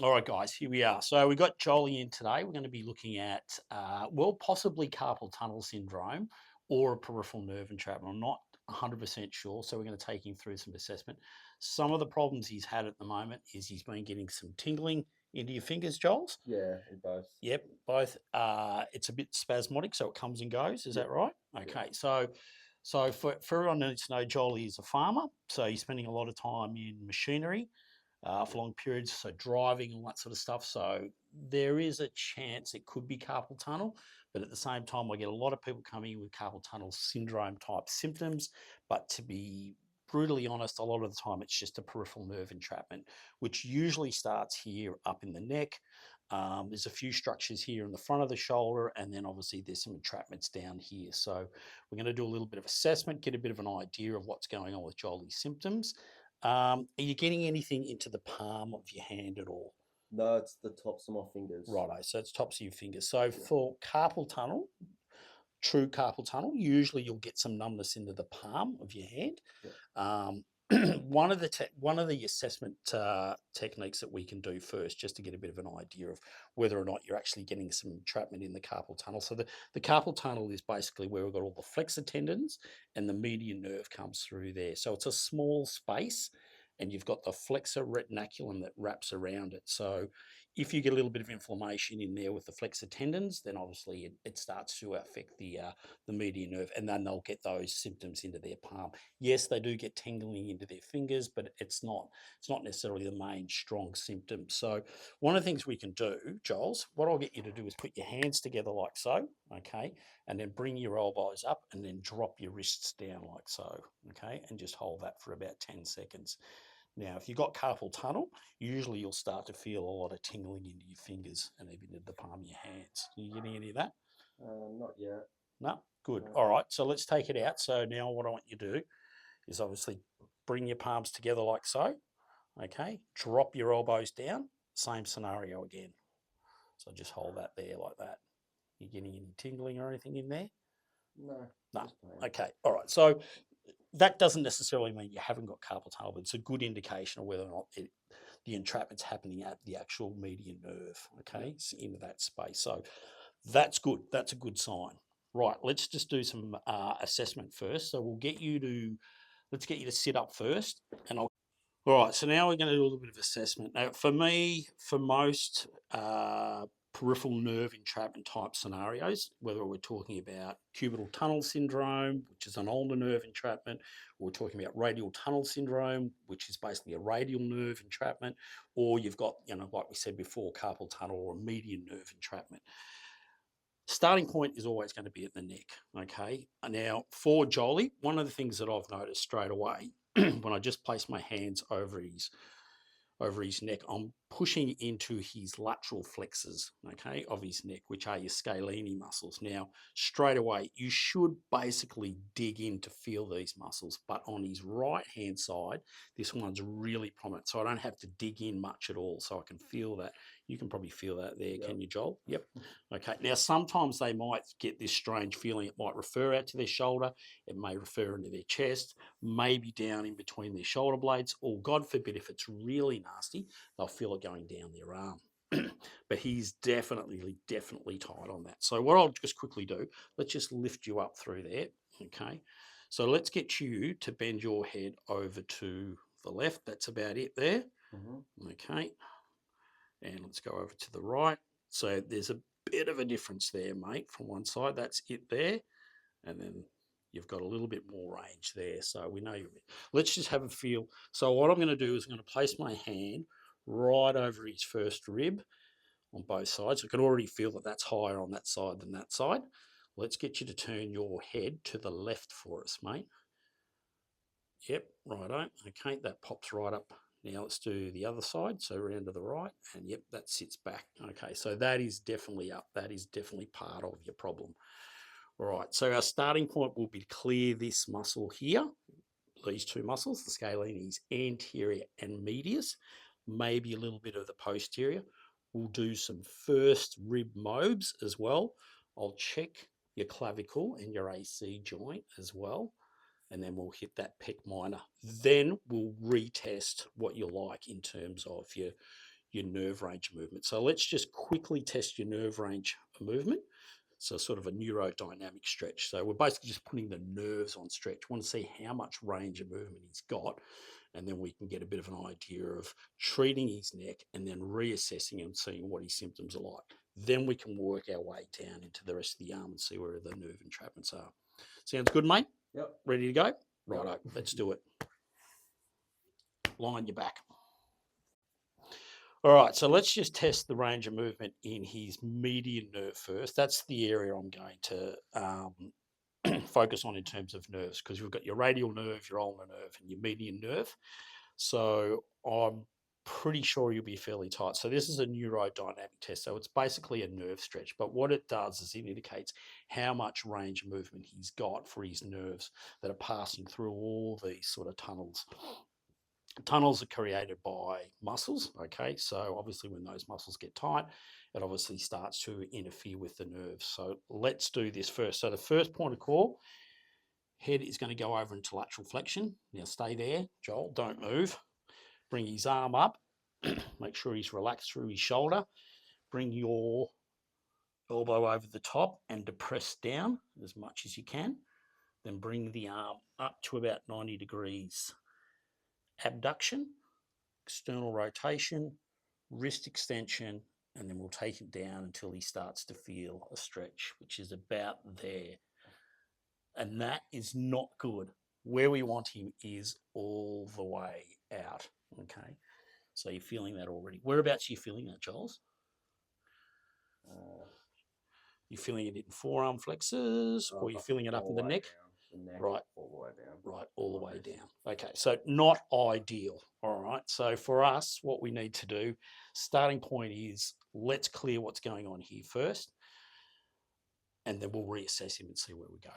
All right, guys, here we are. So we got Jolie in today. We're going to be looking at, well, possibly carpal tunnel syndrome or a peripheral nerve entrapment. I'm not 100% sure. So we're going to take him through some assessment. Some of the problems he's had at the moment is he's been getting some tingling into your fingers, Joel's. Yeah, in both. Yep, both. It's a bit spasmodic, so it comes and goes. Is Yeah, that right? yeah, Okay, so for everyone who needs to know, Jolie is a farmer, so he's spending a lot of time in machinery yeah. for long periods, so driving, all that sort of stuff. So there is a chance it could be carpal tunnel, but at the same time, I get a lot of people coming in with carpal tunnel syndrome type symptoms. But to be brutally honest, a lot of the time it's just a peripheral nerve entrapment, which usually starts here up in the neck. There's a few structures here in the front of the shoulder, and then obviously there's some entrapments down here. So we're going to do a little bit of assessment, get a bit of an idea of what's going on with Jolie's symptoms. Are you getting anything into the palm of your hand at all? No, it's the tops of my fingers. Righto, so it's tops of your fingers. So Yeah, for carpal tunnel, true carpal tunnel, usually you'll get some numbness into the palm of your hand. yeah, Um, one of the assessment techniques that we can do first, just to get a bit of an idea of whether or not you're actually getting some entrapment in the carpal tunnel. So the carpal tunnel is basically where we've got all the flexor tendons and the median nerve comes through there. So it's a small space, and you've got the flexor retinaculum that wraps around it. So if you get a little bit of inflammation in there with the flexor tendons, then obviously it starts to affect the median nerve, and then they'll get those symptoms into their palm. Yes, they do get tingling into their fingers, but it's not necessarily the main strong symptom. So one of the things we can do, Giles, what I'll get you to do is put your hands together like so, okay, and then bring your elbows up and then drop your wrists down like so, okay, and just hold that for about 10 seconds. Now, if you've got carpal tunnel, usually you'll start to feel a lot of tingling into your fingers and even into the palm of your hands. Are you getting any of that? not yet. No? Good. No. All right. So let's take it out. So now what I want you to do is obviously bring your palms together like so. Okay. Drop your elbows down. Same scenario again. So just hold that there like that. You getting any tingling or anything in there? No, No. just pain. Okay. All right. So that doesn't necessarily mean you haven't got carpal tunnel, but it's a good indication of whether or not the entrapment's happening at the actual median nerve, Yeah, okay, into that space. So that's good. That's a good sign. Right, let's just do some assessment first. So let's get you to sit up first, and I'll. All right, so now we're going to do a little bit of assessment. Now, for me, for most peripheral nerve entrapment type scenarios, whether we're talking about cubital tunnel syndrome, which is an ulnar nerve entrapment, or we're talking about radial tunnel syndrome, which is basically a radial nerve entrapment, or you've got, like we said before, carpal tunnel or a median nerve entrapment. Starting point is always going to be at the neck. Okay. Now, for Jolie, one of the things that I've noticed straight away when I just place my hands over his neck, I'm pushing into his lateral flexors, okay, of his neck, which are your scalene muscles. Now, straight away, you should basically dig in to feel these muscles, but on his right hand side, this one's really prominent. So I don't have to dig in much at all. So I can feel that. You can probably feel that there, yeah, can you, Joel? Yep. Okay. Now, sometimes they might get this strange feeling. It might refer out to their shoulder, it may refer into their chest, maybe down in between their shoulder blades, or God forbid, if it's really nasty, they'll feel it going down their arm. But he's definitely tight on that. So what I'll just quickly do, let's just lift you up through there. Okay. So let's get you to bend your head over to the left. That's about it there. mm-hmm. Okay. And let's go over to the right. So there's a bit of a difference there, mate, from one side. That's it there. And then you've got a little bit more range there. So we know you're. Let's just have a feel. So what I'm going to do is I'm going to place my hand right over his first rib on both sides. I can already feel that that's higher on that side than that side. Let's get you to turn your head to the left for us, mate. Yep, righto. Okay, that pops right up. Now let's do the other side. So around to the right, and yep, that sits back. Okay, so that is definitely up. That is definitely part of your problem. All right, so our starting point will be to clear this muscle here, these two muscles, the scalenes anterior and medius, maybe a little bit of the posterior. We'll do some first rib mobs as well. I'll check your clavicle and your AC joint as well, and then we'll hit that pec minor. Then we'll retest what you like in terms of your nerve range of movement. So let's just quickly test your nerve range of movement. So sort of a neurodynamic stretch. So we're basically just putting the nerves on stretch. We want to see how much range of movement he's got, and then we can get a bit of an idea of treating his neck and then reassessing and seeing what his symptoms are like. Then we can work our way down into the rest of the arm and see where the nerve entrapments are. Sounds good, mate? Yep. Ready to go? Righto, Yep. let's do it. Line your back. All right, so let's just test the range of movement in his median nerve first. That's the area I'm going to focus on in terms of nerves, because you've got your radial nerve, your ulnar nerve, and your median nerve. So I'm pretty sure you'll be fairly tight. So this is a neurodynamic test. So it's basically a nerve stretch. But what it does is it indicates how much range of movement he's got for his nerves that are passing through all these sort of tunnels. Tunnels are created by muscles, okay? So obviously when those muscles get tight, it obviously starts to interfere with the nerves. So let's do this first. So the first point of call, head is going to go over into lateral flexion. Now stay there, Joel, don't move. Bring his arm up, make sure he's relaxed through his shoulder. Bring your elbow over the top and depress down as much as you can. Then bring the arm up to about 90 degrees. Abduction, external rotation, wrist extension, and then we'll take it down until he starts to feel a stretch, which is about there. And that is not good. Where we want him is all the way out, okay? So you're feeling that already. Whereabouts are you feeling that, Giles? You're feeling it in forearm flexors, or you're feeling it up in the neck? Right, all the way down. Right, all the way down. Okay, so not ideal. All right, so for us, what we need to do, starting point is let's clear what's going on here first, and then we'll reassess him and see where we go.